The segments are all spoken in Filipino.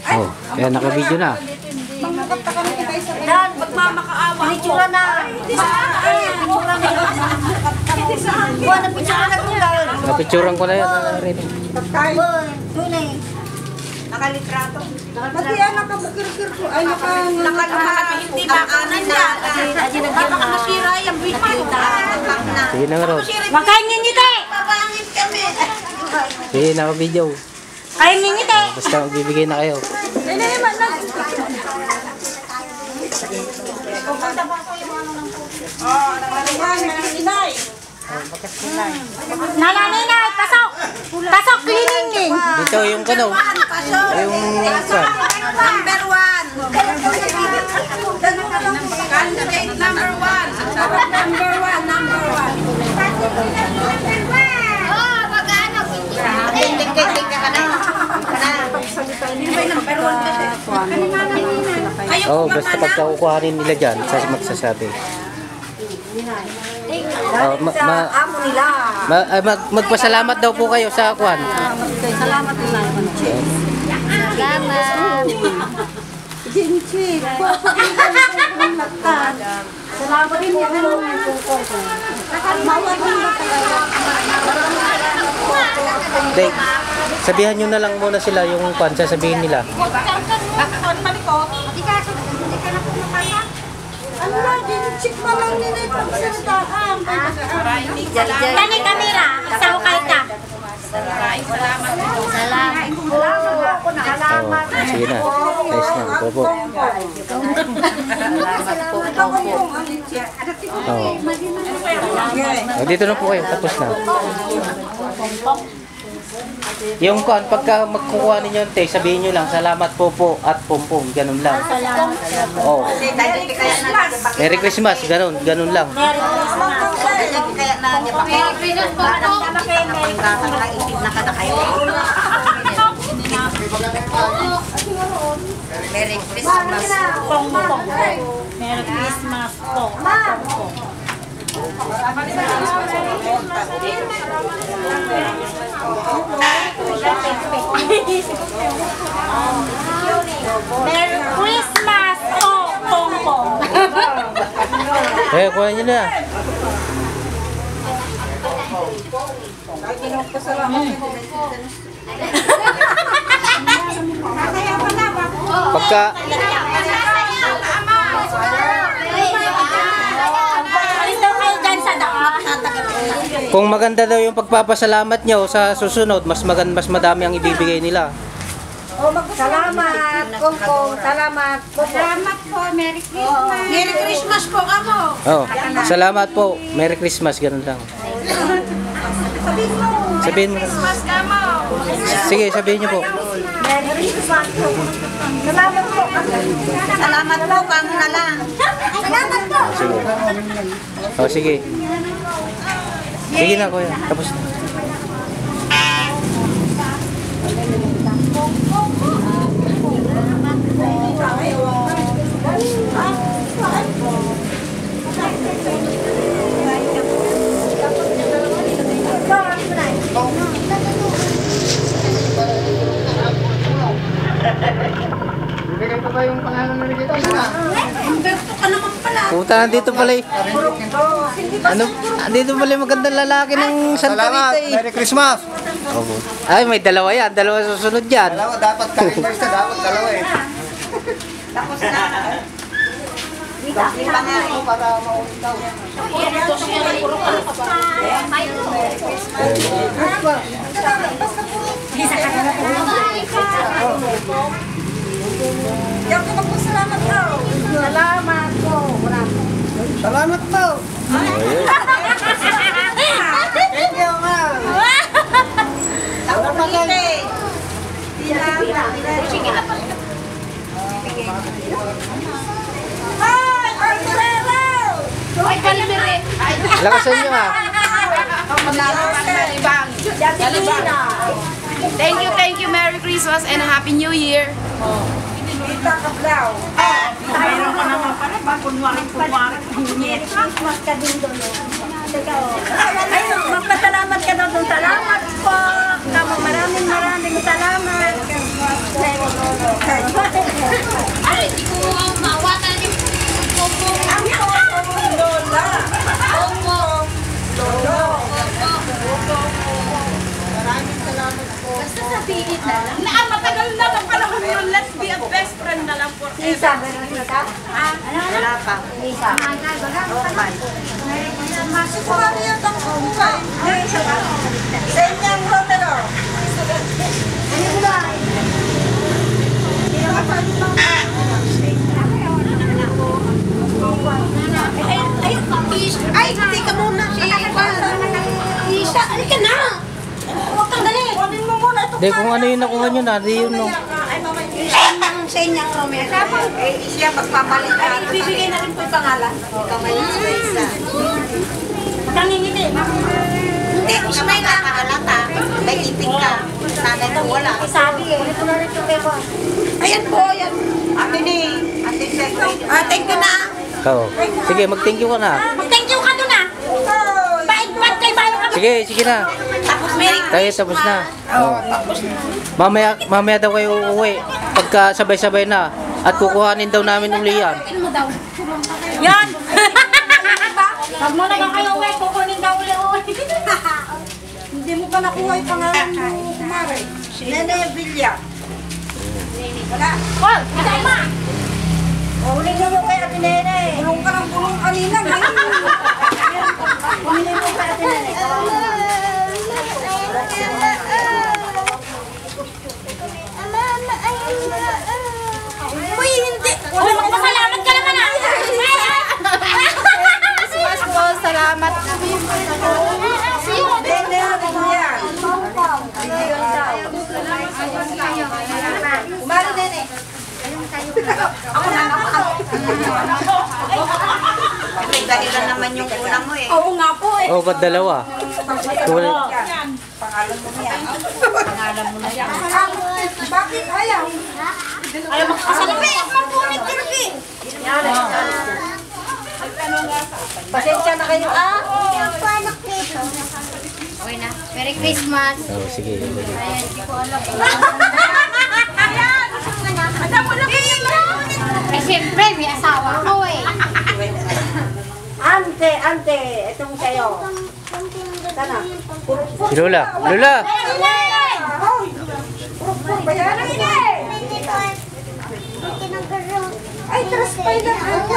Oh, kaya naka-video na. Dan, magmamakaawa. Pinitsura na. Pinitsura na. Buwan na pinitsura na kung dahil. Napicturan ko na yun. Tunay. Nakalitrato. Pati yan, nakabukir-kir ko. Ay, Hindi ba kanan na? Baka masira yung video. Sige na nga ron. Makain ngingiti. Papangit kami. Sige, naka-video. Kain ngingiti. Basta magbibigay na kayo. Nalaninay, pasok! Pasok, cleaning din! Dito yung kano. Yung Number 1. Candidate number 1. Number 1, number 1. Oh, magano? Tingkay ka na. oh, basta pagkakukuhanin nila dyan, magsasabi. Amo nila. Magpasalamat daw po kayo sa kuhan. Salamat nila. Salamat. Jinchi. Salamat din mo. Dek, sabihan nyo na lang muna sila yung kuhan, sasabihin nila. Ano na, check mo lang nila yung pagsastaan. Tani kamera, sa ukay ka. Salamat. Salamat. Oh, sige na. Nice na. Opo. Oh. Oh, dito na po kayo. Tapos na. Yung kuhan, pagka magkukuha ninyo yung taste, sabihin nyo lang, salamat po at pompong. Ganun lang. Oh. Merry Christmas. Ganun lang. Merry Christmas po. Merry Christmas po. Merry Christmas po, Pongpong. Eh, kuha nyo na. Pagka kung maganda daw yung pagpapasalamat nyo sa susunod, mas madami ang ibibigay nila. Salamat, Pongpong. Salamat po. Salamat po. Merry Christmas. Merry Christmas po kamo. Oh, salamat po. Merry Christmas, ganun lang. Sabihin mo. Christmas kamo. Sige, sabihin nyo po. Merry Christmas po. Salamat po. Salamat po kamo na lang. Salamat po. Sige. Oh, sige. Sige na, kuya. Tapos na. Bigay ko ba yung pangalan na nagkita? Umberto ka naman pala. Puta, nandito pala eh. Ano? Nandito pala yung magandang lalaki ng Santa Rita eh. Merry Christmas! Ay, may dalawa yan. Dalawa susunod yan. Dalawa, dapat ka-inverse na, dapat dalawa eh. Tapos na. Lima nga ako para maulit daw. Diyan ko magpasalamat daw. Salamat po. Salamat po! Thank you, ma'am! Ako pangiti. Sige na pa. Ay, Arturero! Ay, Calibere! Lakasan nyo ah. Thank you, Merry Christmas and Happy New Year. Kita ka daw. Mayroon ka naman pala. Kunwari. Christmas ka din doon. Ay, magpasalamat ka daw doon. Salamat po. Maraming salamat. Ay, hindi ko mawatan yung popo. Lola. Popo. Basta sabihin na lang. Matagal na ng panahon yun. Let's be a best friend na lang forever. Isa, ganun isa? Wala pa. Isa. Sukuhan niya itong buhay. Sa inyong Romero. Ay, teka muna. Isa, alika na. Huwag kang dali. Kunin mo muna ito. Hindi, kung ano yung nakuha nyo na, di yun no. Sa inyong Romero. Siya magpapalit na. Ibibigay na rin po yung pangalan. Isa. Nangingiti. Hindi, smile lang. Halata. May ipin ka. Nanay mo wala. Sabi eh. Ito na rin yung pepo. Ayan po, ayan. Ate ni. Ate Secretary. Thank you na. Oo. Sige, mag-thank you ka na. Mag-thank you ka doon ah. Bait-bait kay bayo ka. Sige, sige na. Tapos Merry Tayo, tapos na. Oo. Mamaya daw kayo uuwi. Pagka sabay-sabay na. At kukuhanin daw namin uli yan. Yan! Pag mo naman kayo uwi, kukunin ka uli-uli. Hindi mo pa nakuha yung pangalan mo, Mare. Nene Villa. Wala. Hoy! Matay ma! Uli niyo mo kay Ate Nene. Bulong ka ng bulong kanina. Uli mo kay Ate Nene. Uy, hindi. Uy, magpasalamat ka naman ah! Christmas po, salamat. Nene Villa. Mare Nene. Ako na ako. May dahilan naman yung ulam mo eh. Oo nga po eh. Oo, ba't dalawa? Tuloy. Pangalan mo yan. Pangalan mo na yan. Bakit ayaw? Alam mo, kasalapi! Magpunit ka rin eh! Pasensya na kayo ah. Okay na. Merry Christmas! Oo, sige. Ayan, hindi ko alam. Eh, siyempre, may asawa ko eh. Ante, itong sa'yo. Sana. Si Lola. Lola! Bayaran niya eh. Ay, trust pa yun ang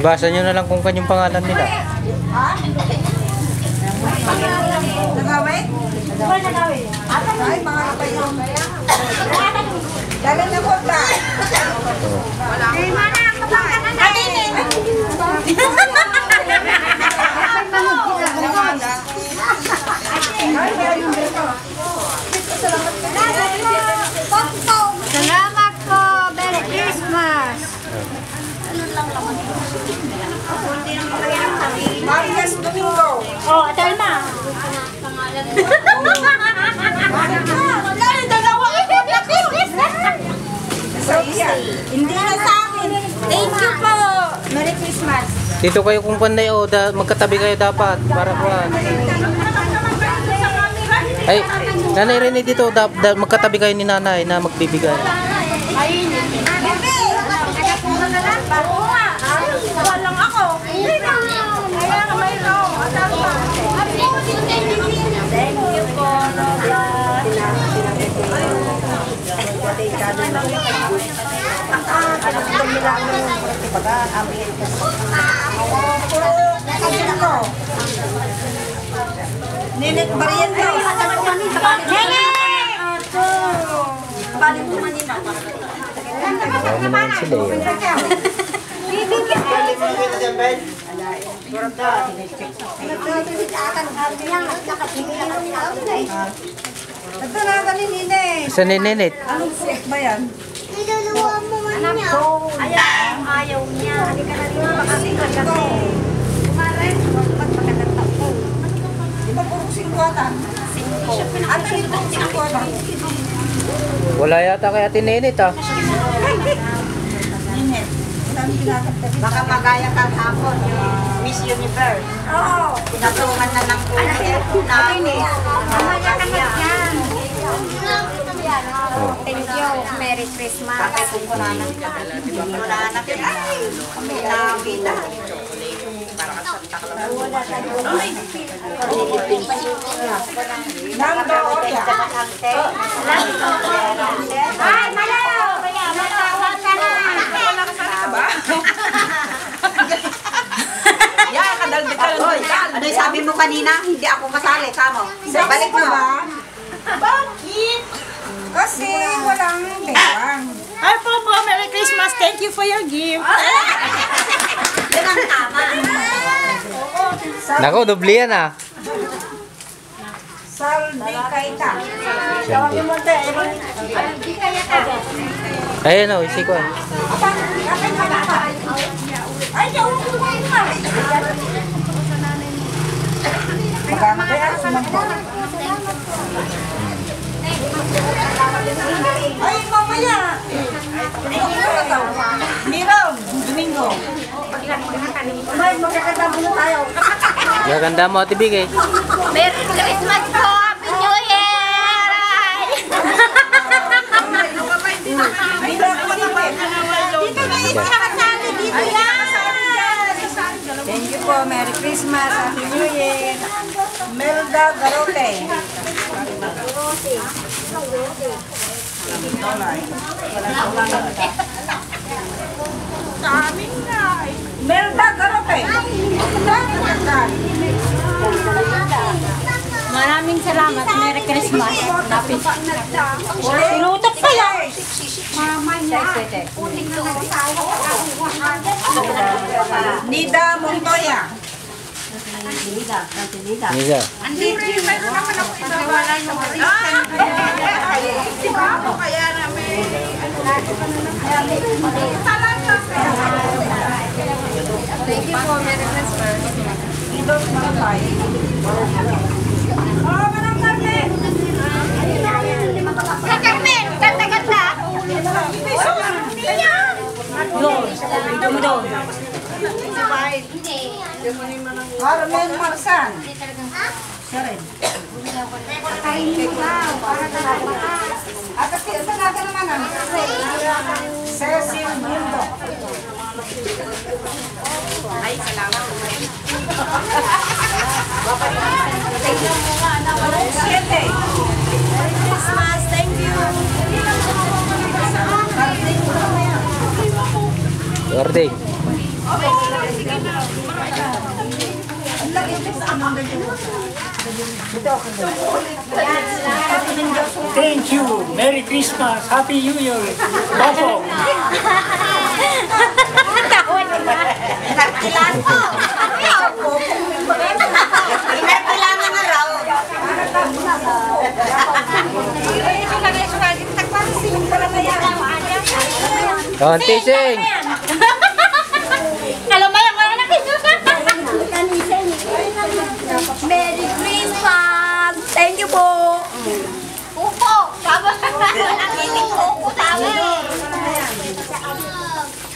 Ibasa nyo na lang kung kanyang pangalan nila. Nagawin? Ay, mga kapayon. Dali na ko ba? Salamat po! Merry Christmas! Marias Domingo. Oh, Telma! Sa iya. Hindi na sa akin. Thank you po! Merry Christmas! Dito kayo kung panday o magkatabi kayo dapat para kuhan. Ay, nanay Rene dito, magkatabi kayo ni nanay na magbibigay. Oo nga. Walang ako. Kaya nga may no. Thank you po, Lola. Nenet Mariendo. Nene! Balik mo manina. Ano naman sila yun? Ito na ka ni Nene. Sa nininit? Anong sick ba yan? Anak ko. Ayaw niya. Halika na rin. Makasikat Ito. Kumare, magpagpagkakanta ko. Di ba puro singkwatan? Ano rin puro singkwatan? Wala yata kay Ate Ninit ah. Ay, Baka magaya ka hapon yung Miss Universe. Oo. Pinatungan na ng namin eh. Mamaya ka na yan. Thank you. Merry Christmas. Wala na kita. Kami nakita. Ay, malaw! Matawag ka na! Ano yung sabi mo kanina? Hindi ako kasali. Kamo. Balik mo. Bakit? Kasi walang perang. Ay po, Merry Christmas. Thank you for your gift. Yan ang tama. Nako, doble yan ah. Saldi kaita. Ayun o, isi ko ah. Ay, yung ay, mamaya. Miraw, Domingo. May magkakanta muna tayo. Gaganda mo, Ate Big eh. Merry Christmas po! Happy New Year! Dito na isa kasali dito yan! Thank you po. Merry Christmas. Happy New Year. Melda Garote. Melda Garote. Maraming salamat. Merry Christmas. Pinutok pa yan. Nida Montoya. Nisa. Thank you po. Merry Christmas. Sa Carmen, ganda-ganda. Carmen Marsan. At sa natin naman ang Cecil Mundo. Ay, salamat. Siete. Merry Christmas. Thank you. Ording. Thank you. Merry Christmas. Happy New Year. Bobo. Ilan po? Kailangan na raw. Kontising. Kalamayan ko na Merry Christmas! Thank you po! Upo! Tama! Nakinig ko upo tama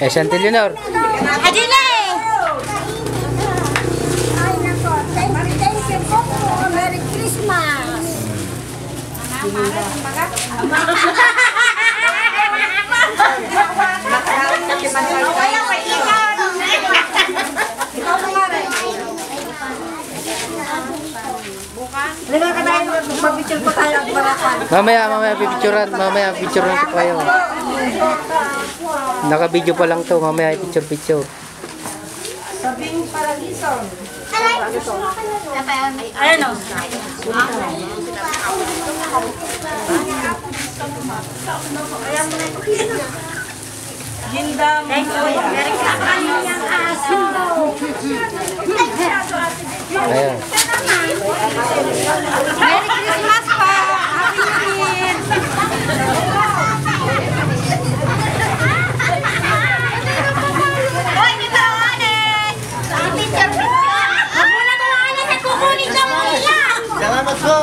Eh, Santi Leonor. Adile! Ay nako! Thank you po! Merry Christmas! Kaya pa ikan! Ikaw nangaray! Liga ka tayo, mag-picture po tayo at marakan. Mamaya picturean ko kayo. Naka-video pa lang to, mamaya picture. Sabing Paralison. Ayan o. Ginda Montoya. Ayan. Merry Christmas po! Happy New Year! Hoy, dito ang anes! Picture! Huwag mo na mga anes at kukunin ka mo nila! Salamat po.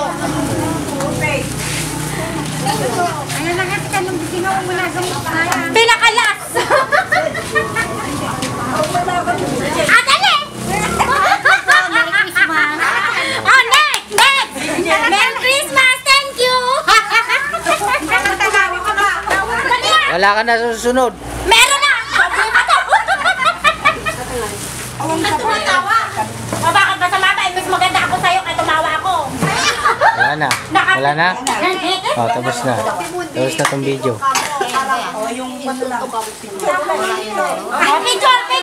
Ayun na nga, tika nung ginawang mo na gamit na yan. Pinakala! Wala ka na susunod. Meron na! Sabi pa to! Tumatawa! Bakit ba sa mama? Mas maganda ako sa'yo kaya tumawa ako. Wala na. Wala na? Oh, tapos na. Tapos na tong video. Picture!